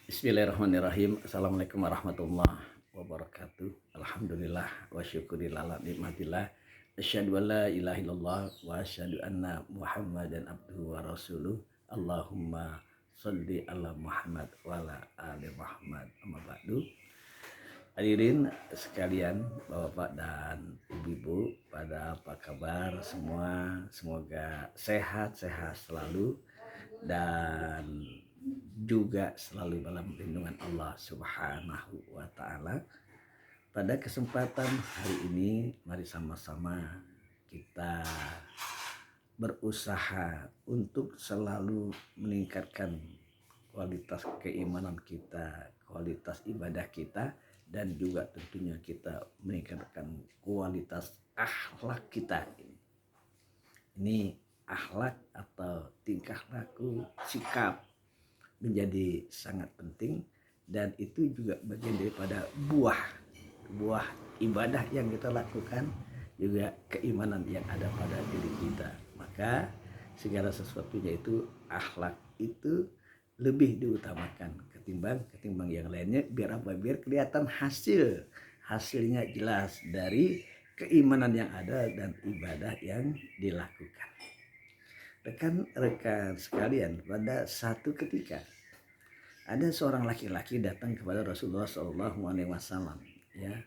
Bismillahirrahmanirrahim. Assalamualaikum warahmatullahi wabarakatuh. Alhamdulillah wa syukurillah nikmatillah. Asyhadu an la ilaha illallah wa asyhadu anna Muhammadan abduhu wa rasuluh. Allahumma sholli ala Muhammad wa ala ali Muhammad. Amma ba'du. Hadirin sekalian, Bapak dan Ibu-ibu, pada apa kabar semua? Semoga sehat-sehat selalu dan juga selalu dalam lindungan Allah Subhanahu wa taala. Pada kesempatan hari ini mari sama-sama kita berusaha untuk selalu meningkatkan kualitas keimanan kita, kualitas ibadah kita, dan juga tentunya kita meningkatkan kualitas akhlak kita. Ini akhlak atau tingkah laku, sikap menjadi sangat penting, dan itu juga bagian daripada buah ibadah yang kita lakukan, juga keimanan yang ada pada diri kita. Maka segala sesuatunya itu akhlak itu lebih diutamakan ketimbang yang lainnya. Biar apa? Biar kelihatan hasilnya jelas dari keimanan yang ada dan ibadah yang dilakukan. Rekan-rekan sekalian, pada satu ketika ada seorang laki-laki datang kepada Rasulullah SAW. Ya,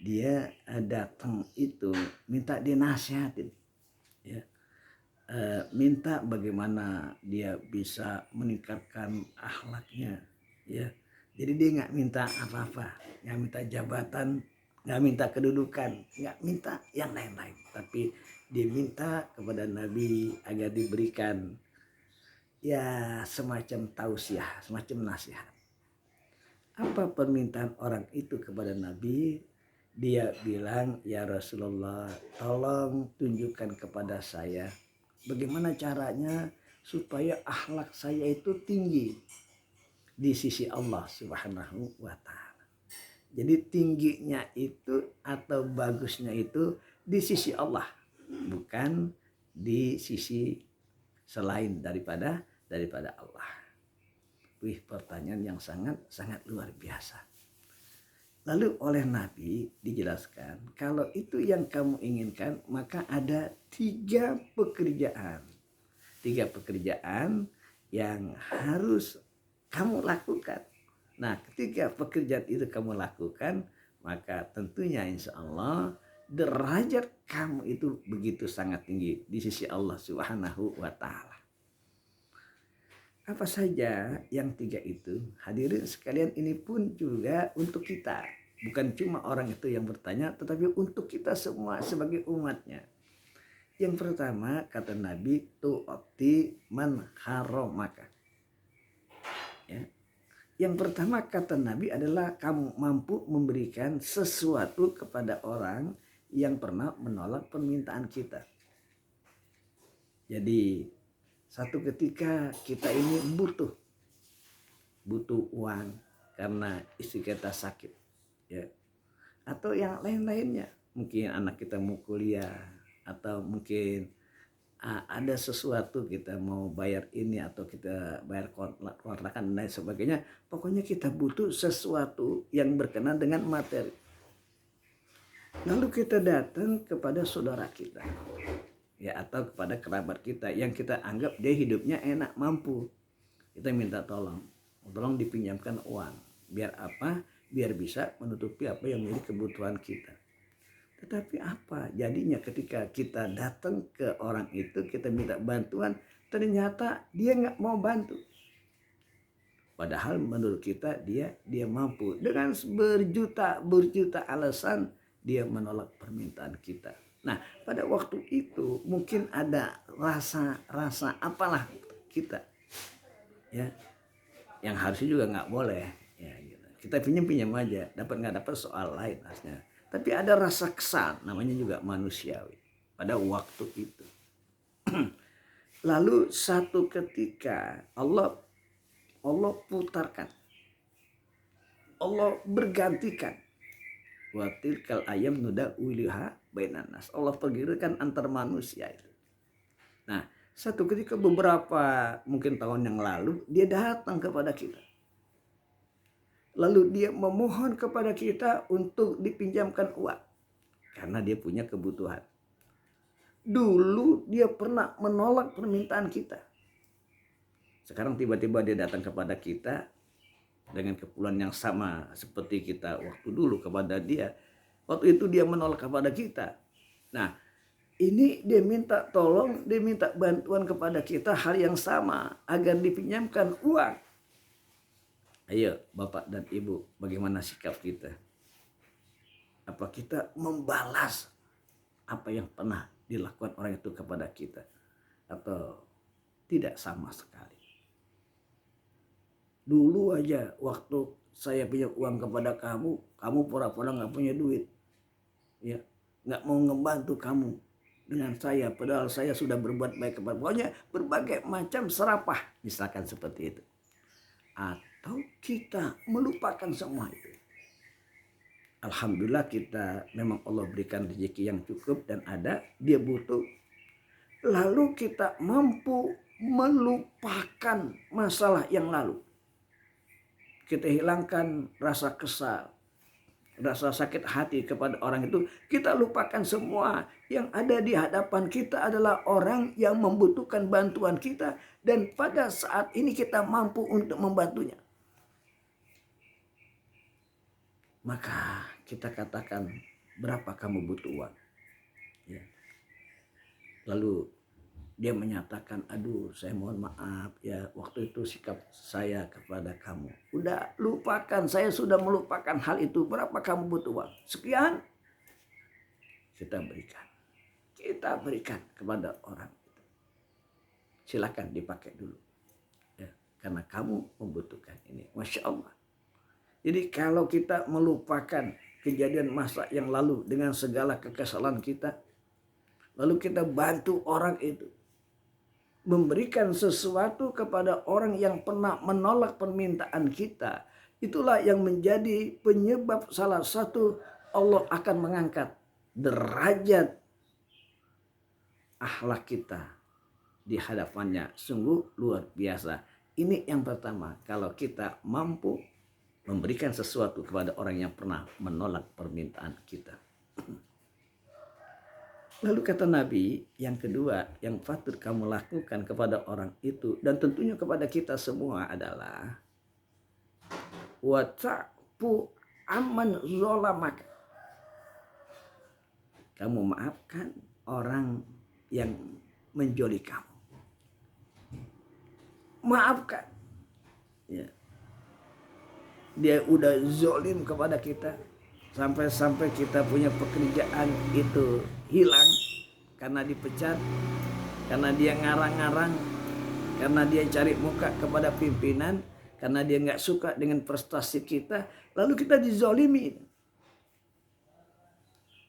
dia datang itu minta dinasihatin, ya, minta bagaimana dia bisa meningkatkan akhlaknya. Ya, jadi dia nggak minta apa-apa, nggak minta jabatan, nggak minta kedudukan, nggak minta yang lain-lain, tapi diminta kepada Nabi agar diberikan ya semacam tausiah, semacam nasihat. Apa permintaan orang itu kepada Nabi? Dia bilang, ya Rasulullah, tolong tunjukkan kepada saya bagaimana caranya supaya akhlak saya itu tinggi di sisi Allah Subhanahu wa taala. Jadi tingginya itu atau bagusnya itu di sisi Allah, bukan di sisi selain daripada Allah. Wih, pertanyaan yang sangat luar biasa. Lalu oleh Nabi dijelaskan, kalau itu yang kamu inginkan, maka ada tiga pekerjaan yang harus kamu lakukan. Nah, ketika pekerjaan itu kamu lakukan, maka tentunya insya Allah derajat kamu itu begitu sangat tinggi di sisi Allah Subhanahu wa taala. Apa saja yang tiga itu? Hadirin sekalian, ini pun juga untuk kita. Bukan cuma orang itu yang bertanya, tetapi untuk kita semua sebagai umatnya. Yang pertama kata Nabi, tu'ti man haramaka. Ya. Yang pertama kata Nabi adalah kamu mampu memberikan sesuatu kepada orang yang pernah menolak permintaan kita. Jadi satu ketika kita ini butuh uang karena istri kita sakit, ya, atau yang lain-lainnya, mungkin anak kita mau kuliah, atau mungkin ada sesuatu kita mau bayar ini atau kita bayar kontrakan dan lain sebagainya. Pokoknya kita butuh sesuatu yang berkenaan dengan materi. Lalu kita datang kepada saudara kita, ya, atau kepada kerabat kita yang kita anggap dia hidupnya enak, mampu. Kita minta tolong dipinjamkan uang. Biar apa? Biar bisa menutupi apa yang menjadi kebutuhan kita. Tetapi apa jadinya ketika kita datang ke orang itu, kita minta bantuan, ternyata dia nggak mau bantu. Padahal menurut kita dia mampu. Dengan berjuta alasan dia menolak permintaan kita. Nah, pada waktu itu mungkin ada rasa apalah kita, ya, yang harusnya juga nggak boleh, ya, gitu. Kita pinjam aja, dapat nggak dapat soal lain harusnya. Tapi ada rasa kesal, namanya juga manusiawi pada waktu itu. Lalu satu ketika Allah putarkan, Allah bergantikan. Wa tilkal ayam nuda uliha bainan nas. Allah pergirakan antar manusia itu. Nah, satu ketika beberapa mungkin tahun yang lalu dia datang kepada kita. Lalu dia memohon kepada kita untuk dipinjamkan uang. Karena dia punya kebutuhan. Dulu dia pernah menolak permintaan kita. Sekarang tiba-tiba dia datang kepada kita dengan keperluan yang sama seperti kita waktu dulu kepada dia. Waktu itu dia menolak kepada kita. Nah, ini dia minta tolong, dia minta bantuan kepada kita hal yang sama agar dipinjamkan uang. Ayo Bapak dan Ibu, bagaimana sikap kita? Apa kita membalas apa yang pernah dilakukan orang itu kepada kita? Atau tidak sama sekali? Dulu aja waktu saya pinjam uang kepada kamu, kamu pura-pura gak punya duit. Ya, gak mau ngebantu kamu dengan saya, padahal saya sudah berbuat baik kepada, pokoknya berbagai macam serapah, misalkan seperti itu. Atau kita melupakan semua itu. Alhamdulillah kita memang Allah berikan rezeki yang cukup dan ada, dia butuh. Lalu kita mampu melupakan masalah yang lalu. Kita hilangkan rasa kesal, rasa sakit hati kepada orang itu. Kita lupakan semua. Yang ada di hadapan kita adalah orang yang membutuhkan bantuan kita. Dan pada saat ini kita mampu untuk membantunya. Maka kita katakan, berapa kamu butuh uang? Ya. Lalu dia menyatakan, aduh saya mohon maaf ya, waktu itu sikap saya kepada kamu. Udah lupakan, saya sudah melupakan hal itu. Berapa kamu butuh uang? Sekian. Kita berikan. Kita berikan kepada orang itu. Silakan dipakai dulu. Ya, karena kamu membutuhkan ini. Masya Allah. Jadi kalau kita melupakan kejadian masa yang lalu dengan segala kekesalan kita, lalu kita bantu orang itu, memberikan sesuatu kepada orang yang pernah menolak permintaan kita, itulah yang menjadi penyebab salah satu Allah akan mengangkat derajat akhlak kita di hadapannya. Sungguh luar biasa. Ini yang pertama, kalau kita mampu memberikan sesuatu kepada orang yang pernah menolak permintaan kita. Lalu kata Nabi, yang kedua yang patut kamu lakukan kepada orang itu dan tentunya kepada kita semua adalah wata'fu aman zolamak. Kamu maafkan orang yang menjoli kamu. Maafkan. Ya. Dia udah zolim kepada kita. Sampai-sampai kita punya pekerjaan itu hilang karena dipecat, karena dia ngarang-ngarang, karena dia cari muka kepada pimpinan, karena dia nggak suka dengan prestasi kita, lalu kita dizolimi,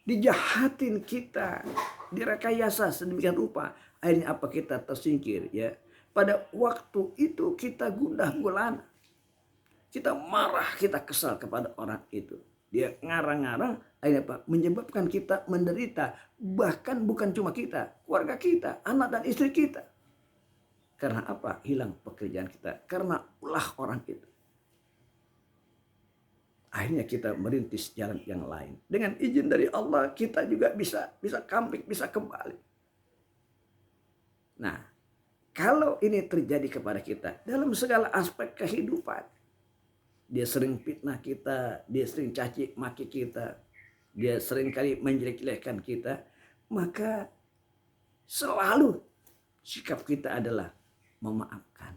dijahatin kita, direkayasa sedemikian rupa, akhirnya apa, kita tersingkir ya. Pada waktu itu kita gundah gulana, kita marah, kita kesal kepada orang itu. Dia ngarang-ngarang, akhirnya apa? Menyebabkan kita menderita. Bahkan bukan cuma kita, keluarga kita, anak dan istri kita. Karena apa? Hilang pekerjaan kita. Karena ulah orang itu. Akhirnya kita merintis jalan yang lain. Dengan izin dari Allah, kita juga bisa comeback, bisa kembali. Nah, kalau ini terjadi kepada kita dalam segala aspek kehidupan, dia sering fitnah kita, dia sering caci maki kita, dia sering kali menjelek-jelekkan kita, maka selalu sikap kita adalah memaafkan.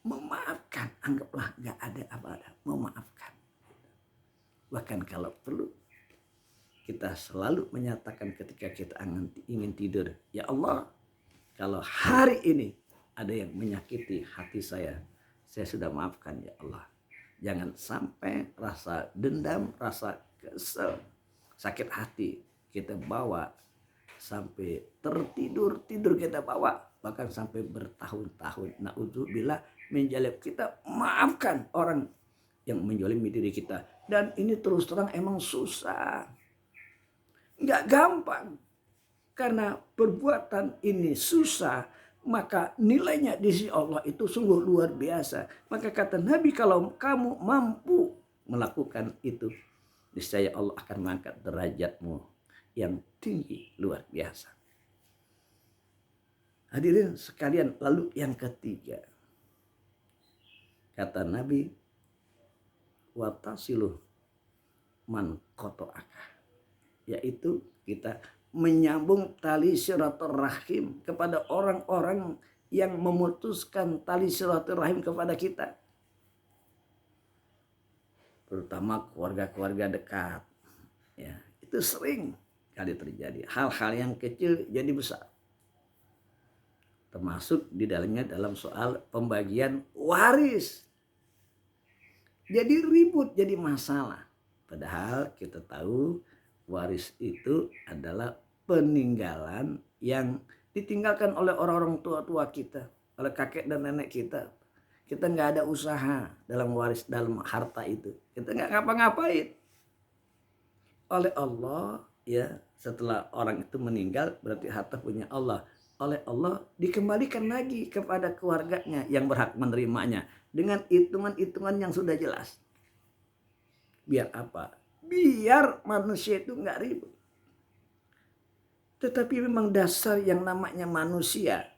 Memaafkan, anggaplah gak ada apa-apa, memaafkan. Bahkan kalau perlu, kita selalu menyatakan ketika kita ingin tidur, ya Allah, kalau hari ini ada yang menyakiti hati saya sudah maafkan ya Allah. Jangan sampai rasa dendam, rasa kesel, sakit hati kita bawa sampai tertidur kita bawa, bahkan sampai bertahun-tahun. Na'udzubillah menjalib kita. Maafkan orang yang menjolimi diri kita. Dan ini terus terang emang susah, nggak gampang. Karena perbuatan ini susah, maka nilainya di sisi Allah itu sungguh luar biasa. Maka kata Nabi, kalau kamu mampu melakukan itu, niscaya Allah akan mengangkat derajatmu yang tinggi luar biasa. Hadirin sekalian, lalu yang ketiga, kata Nabi, watasilu man qata'aka, yaitu kita menyambung tali silaturahim kepada orang-orang yang memutuskan tali silaturahim kepada kita, terutama keluarga-keluarga dekat. Ya, itu sering kali terjadi hal-hal yang kecil jadi besar, termasuk di dalamnya dalam soal pembagian waris. Jadi ribut, jadi masalah. Padahal kita tahu waris itu adalah peninggalan yang ditinggalkan oleh orang-orang tua-tua kita, oleh kakek dan nenek kita. Kita nggak ada usaha dalam waris, dalam harta itu. Kita nggak ngapa-ngapain. Oleh Allah, ya, setelah orang itu meninggal berarti harta punya Allah. Oleh Allah dikembalikan lagi kepada keluarganya yang berhak menerimanya dengan hitungan-hitungan yang sudah jelas. Biar apa? Biar manusia itu nggak ribut. Tetapi memang dasar yang namanya manusia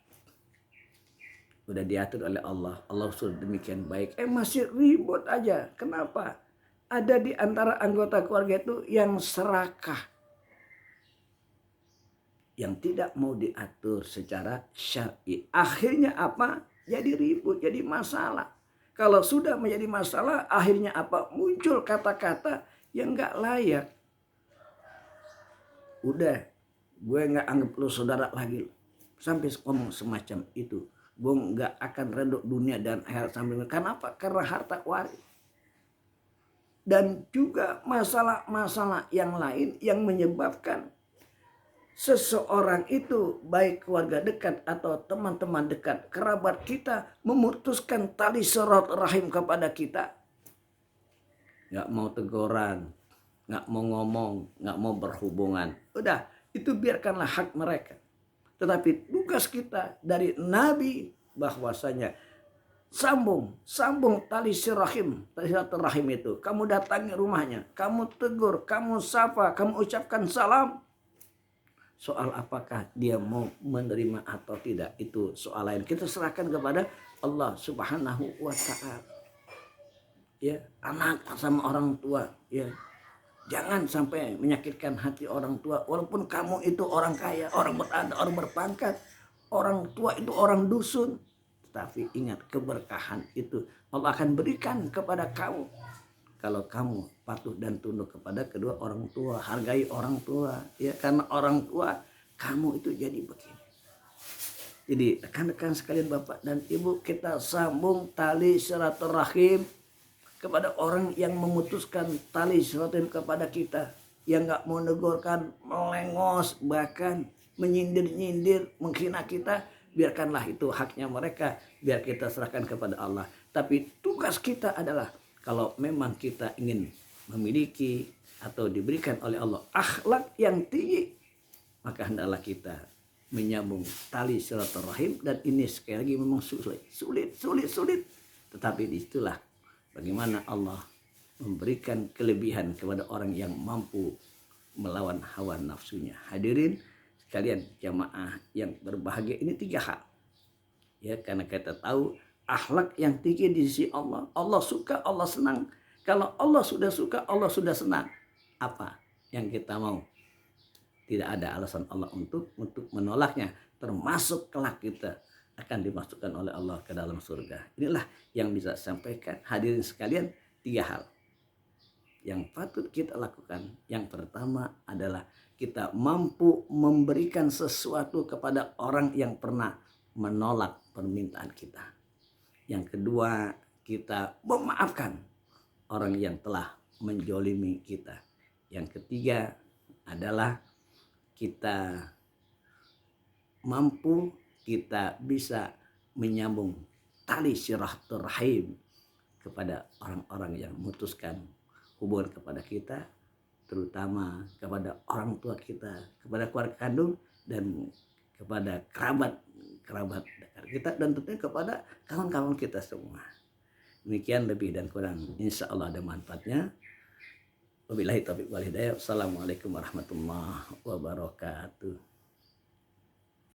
udah diatur oleh Allah. Allah sudah demikian baik. Masih ribut aja. Kenapa? Ada di antara anggota keluarga itu yang serakah, yang tidak mau diatur secara syar'i. Akhirnya apa? Jadi ribut, jadi masalah. Kalau sudah menjadi masalah, akhirnya apa? Muncul kata-kata yang nggak layak. Udah, gue nggak anggap lu saudara lagi. Sampai ngomong semacam itu. Gue nggak akan redok dunia dan akhirat sambil. Kenapa? Karena harta waris. Dan juga masalah-masalah yang lain yang menyebabkan seseorang itu, baik keluarga dekat atau teman-teman dekat, kerabat kita, memutuskan tali silaturahim kepada kita. Gak mau teguran, gak mau ngomong, gak mau berhubungan. Udah, itu biarkanlah hak mereka. Tetapi tugas kita dari Nabi bahwasanya sambung tali silaturahim itu. Kamu datangi rumahnya, kamu tegur, kamu sapa, kamu ucapkan salam. Soal apakah dia mau menerima atau tidak, itu soal lain. Kita serahkan kepada Allah Subhanahu wa ta'ala. Ya, anak sama orang tua, ya. Jangan sampai menyakitkan hati orang tua. Walaupun kamu itu orang kaya, orang berada, orang berpangkat, orang tua itu orang dusun. Tapi ingat, keberkahan itu Allah akan berikan kepada kamu kalau kamu patuh dan tunduk kepada kedua orang tua. Hargai orang tua, ya, karena orang tua kamu itu jadi begini. Jadi rekan-rekan sekalian, bapak dan ibu, kita sambung tali silaturahim kepada orang yang memutuskan tali silaturahim kepada kita, yang nggak mau negurkan, melengos, bahkan menyindir-nyindir, menghina kita. Biarkanlah itu haknya mereka, biar kita serahkan kepada Allah. Tapi tugas kita adalah, kalau memang kita ingin memiliki atau diberikan oleh Allah akhlak yang tinggi, maka hendaklah kita menyambung tali silaturahim. Dan ini sekali lagi memang sulit. Tetapi disitulah bagaimana Allah memberikan kelebihan kepada orang yang mampu melawan hawa nafsunya. Hadirin sekalian, jamaah yang berbahagia, ini 3 hal. Ya, karena kita tahu akhlak yang tinggi di sisi Allah. Allah suka, Allah senang. Kalau Allah sudah suka, Allah sudah senang. Apa yang kita mau? Tidak ada alasan Allah untuk menolaknya. Termasuk kelak kita akan dimasukkan oleh Allah ke dalam surga. Inilah yang bisa saya sampaikan. Hadirin sekalian, 3 hal yang patut kita lakukan. Yang pertama adalah kita mampu memberikan sesuatu kepada orang yang pernah menolak permintaan kita. Yang kedua, kita memaafkan orang yang telah menjolimi kita. Yang ketiga adalah kita mampu, kita bisa menyambung tali silaturahim kepada orang-orang yang memutuskan hubungan kepada kita, terutama kepada orang tua kita, kepada keluarga kandung, dan kepada kerabat kerabat dekat kita dan tentunya kepada kawan-kawan kita semua. Demikian lebih dan kurang insya Allah ada manfaatnya. Wabillahi taufiq wal hidayah. Wassalamualaikum warahmatullahi wabarakatuh.